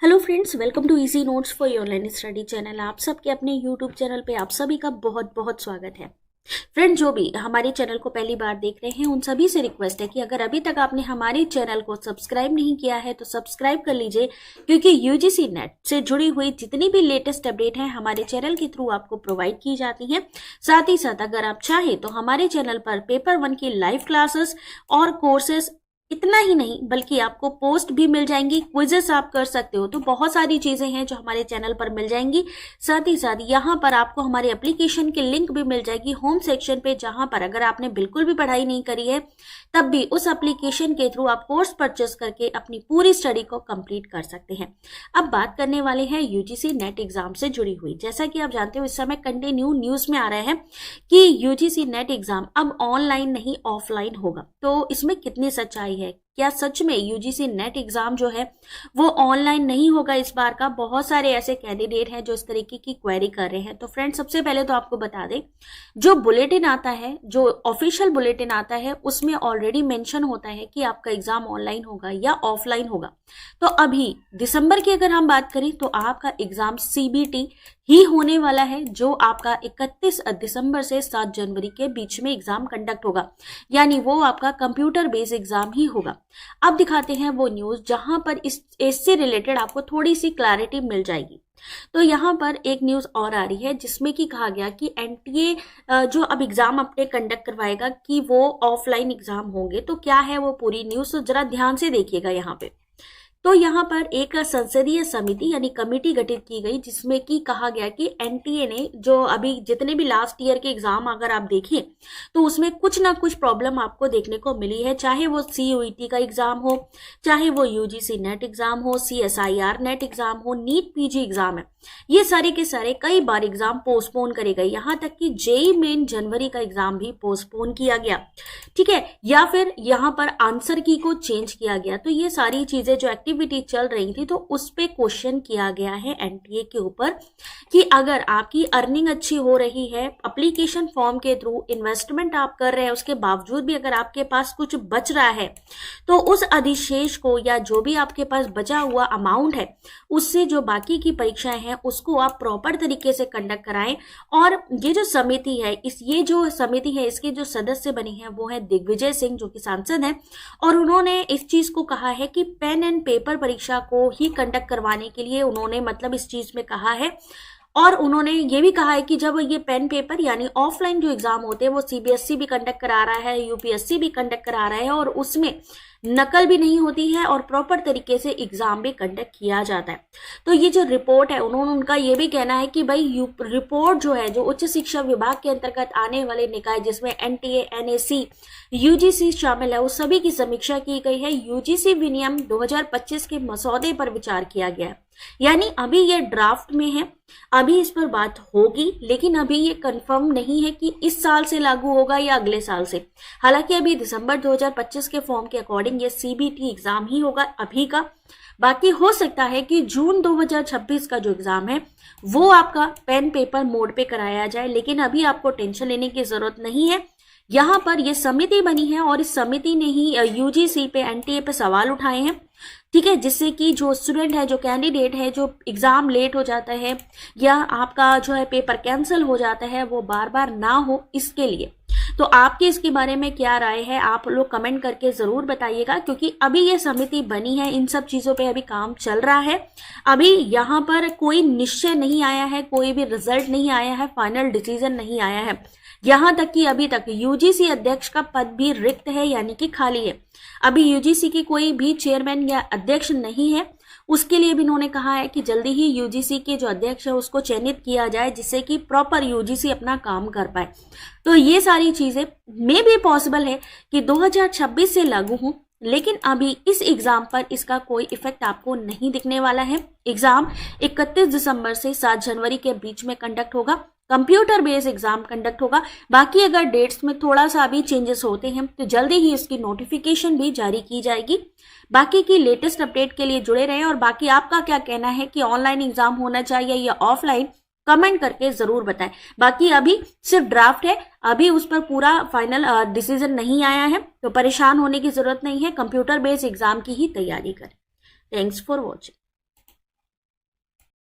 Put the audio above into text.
Hello friends, welcome to easy notes for your online study channel. आप सबके अपने YouTube channel पे आप सभी का बहुत बहुत स्वागत है। फ्रेंड, जो भी हमारे चैनल को पहली बार देख रहे हैं उन सभी से रिक्वेस्ट है कि अगर अभी तक आपने हमारे चैनल को सब्सक्राइब नहीं किया है तो सब्सक्राइब कर लीजिए, क्योंकि यूजीसी नेट से जुड़ी हुई जितनी भी लेटेस्ट अपडेट है हमारे चैनल के थ्रू आपको प्रोवाइड की जाती है। साथ ही साथ अगर आप चाहें तो हमारे चैनल पर पेपर 1 की लाइव क्लासेस और कोर्सेस, इतना ही नहीं बल्कि आपको पोस्ट भी मिल जाएंगी, क्विजेस आप कर सकते हो। तो बहुत सारी चीजें हैं जो हमारे चैनल पर मिल जाएंगी। साथ ही साथ यहाँ पर आपको हमारे एप्लीकेशन की लिंक भी मिल जाएगी होम सेक्शन पे, जहां पर अगर आपने बिल्कुल भी पढ़ाई नहीं करी है तब भी उस एप्लीकेशन के थ्रू आप कोर्स परचेस करके अपनी पूरी स्टडी को कंप्लीट कर सकते हैं। अब बात करने वाले हैं यूजीसी नेट एग्जाम से जुड़ी हुई। जैसा कि आप जानते हो इस समय कंटिन्यू न्यूज में आ रहा है कि यूजीसी नेट एग्जाम अब ऑनलाइन नहीं ऑफलाइन होगा। तो इसमें कितनी सच्चाई है? क्या सच में यूजीसी नेट एग्जाम जो है वो ऑनलाइन नहीं होगा इस बार का? बहुत सारे ऐसे कैंडिडेट हैं जो इस तरीके की क्वेरी कर रहे हैं। तो फ्रेंड, सबसे पहले तो आपको बता दें, जो बुलेटिन आता है, जो ऑफिशियल बुलेटिन आता है, उसमें ऑलरेडी मेंशन होता है कि आपका एग्जाम ऑनलाइन होगा या ऑफलाइन होगा। तो अभी दिसंबर की अगर हम बात करें तो आपका एग्जाम सीबीटी ही होने वाला है, जो आपका 31 दिसंबर से 7 जनवरी के बीच में एग्जाम कंडक्ट होगा, यानी वो आपका कंप्यूटर बेस्ड एग्जाम ही होगा। अब दिखाते हैं वो न्यूज जहां पर इससे रिलेटेड आपको थोड़ी सी क्लैरिटी मिल जाएगी। तो यहाँ पर एक न्यूज और आ रही है जिसमें कि कहा गया कि एनटीए जो अब एग्जाम अपने कंडक्ट करवाएगा कि वो ऑफलाइन एग्जाम होंगे। तो क्या है वो पूरी न्यूज, तो जरा ध्यान से देखिएगा यहाँ पे। तो यहाँ पर एक संसदीय समिति यानी कमेटी गठित की गई, जिसमें कि कहा गया कि एनटीए ने जो अभी जितने भी लास्ट ईयर के एग्जाम अगर आप देखें तो उसमें कुछ ना कुछ प्रॉब्लम आपको देखने को मिली है, चाहे वो सीयूईटी का एग्जाम हो, चाहे वो यूजीसी नेट एग्जाम हो, सीएसआईआर नेट एग्जाम हो, नीट पीजी एग्जाम है, ये सारे के सारे कई बार एग्जाम पोस्टपोन करे गए। यहाँ तक कि जेई मेन जनवरी का एग्जाम भी पोस्टपोन किया गया, ठीक है, या फिर यहाँ पर आंसर की को चेंज किया गया। तो ये सारी चीजें जो एक्टिविटी चल रही थी तो उस पे क्वेश्चन किया गया है एनटीए के ऊपर कि अगर आपकी अर्निंग अच्छी हो रही है, एप्लीकेशन फॉर्म के थ्रू इन्वेस्टमेंट आप कर रहे हैं, उसके बावजूद भी अगर आपके पास कुछ बच रहा है तो उस अधिशेष को या जो भी आपके पास बचा हुआ अमाउंट है उससे जो बाकी की परीक्षाएं हैं उसको आप प्रॉपर तरीके से कंडक्ट कराएं। और ये जो समिति है, इसके जो सदस्य बने हैं वो है दिग्विजय सिंह, जो कि सांसद हैं, और उन्होंने इस चीज को कहा है कि पेन एंड पेपर परीक्षा को ही कंडक्ट करवाने के लिए उन्होंने मतलब इस चीज में कहा है। और उन्होंने ये भी कहा है कि जब ये पेन पेपर यानी ऑफलाइन जो एग्जाम होते हैं वो सीबीएसई भी कंडक्ट करा रहा है, यूपीएससी भी कंडक्ट करा रहा है, और उसमें नकल भी नहीं होती है और प्रॉपर तरीके से एग्जाम भी कंडक्ट किया जाता है। तो ये जो रिपोर्ट है, उनका ये भी कहना है कि भाई रिपोर्ट जो है, जो उच्च शिक्षा विभाग के अंतर्गत आने वाले निकाय जिसमें एनटीए, एनएसी, यूजीसी शामिल है, उस सभी की समीक्षा की गई है। यूजीसी विनियम 2025 के मसौदे पर विचार किया गया है, यानी अभी ये ड्राफ्ट में है, अभी इस पर बात होगी, लेकिन अभी ये कंफर्म नहीं है कि इस साल से लागू होगा या अगले साल से। हालांकि अभी दिसंबर 2025 के फॉर्म के अकॉर्डिंग ये सीबीटी एग्जाम ही होगा अभी का। बाकी हो सकता है कि जून 2026 का जो एग्जाम है वो आपका पेन पेपर मोड पे कराया जाए, लेकिन अभी आपको टेंशन लेने की जरूरत नहीं है। यहाँ पर ये समिति बनी है और इस समिति ने ही यूजीसी पे, एनटीए पे सवाल उठाए हैं, ठीक है, जिससे कि जो स्टूडेंट है, जो कैंडिडेट है, जो एग्जाम लेट हो जाता है या आपका जो है पेपर कैंसिल हो जाता है, वो बार बार ना हो, इसके लिए। तो आपकी इसके बारे में क्या राय है, आप लोग कमेंट करके जरूर बताइएगा, क्योंकि अभी ये समिति बनी है, इन सब चीजों पे अभी काम चल रहा है। अभी यहाँ पर कोई निश्चय नहीं आया है, कोई भी रिजल्ट नहीं आया है, फाइनल डिसीजन नहीं आया है। यहाँ तक कि अभी तक यूजीसी अध्यक्ष का पद भी रिक्त है, यानी कि खाली है। अभी यूजीसी की कोई भी चेयरमैन या अध्यक्ष नहीं है। उसके लिए भी इन्होंने कहा है कि जल्दी ही यूजीसी के जो अध्यक्ष है उसको चयनित किया जाए, जिससे कि प्रॉपर यूजीसी अपना काम कर पाए। तो ये सारी चीजें मे भी पॉसिबल है कि 2026 से लागू हो, लेकिन अभी इस एग्जाम पर इसका कोई इफेक्ट आपको नहीं दिखने वाला है। एग्जाम 31 दिसंबर से 7 जनवरी के बीच में कंडक्ट होगा, कंप्यूटर बेस्ड एग्जाम कंडक्ट होगा। बाकी अगर डेट्स में थोड़ा सा भी चेंजेस होते हैं तो जल्दी ही इसकी नोटिफिकेशन भी जारी की जाएगी। बाकी की लेटेस्ट अपडेट के लिए जुड़े रहें, और बाकी आपका क्या कहना है कि ऑनलाइन एग्जाम होना चाहिए या ऑफलाइन, कमेंट करके जरूर बताएं। बाकी अभी सिर्फ ड्राफ्ट है, अभी उस पर पूरा फाइनल डिसीजन नहीं आया है, तो परेशान होने की जरूरत नहीं है, कंप्यूटर बेस्ड एग्जाम की ही तैयारी करें। Thanks for watching.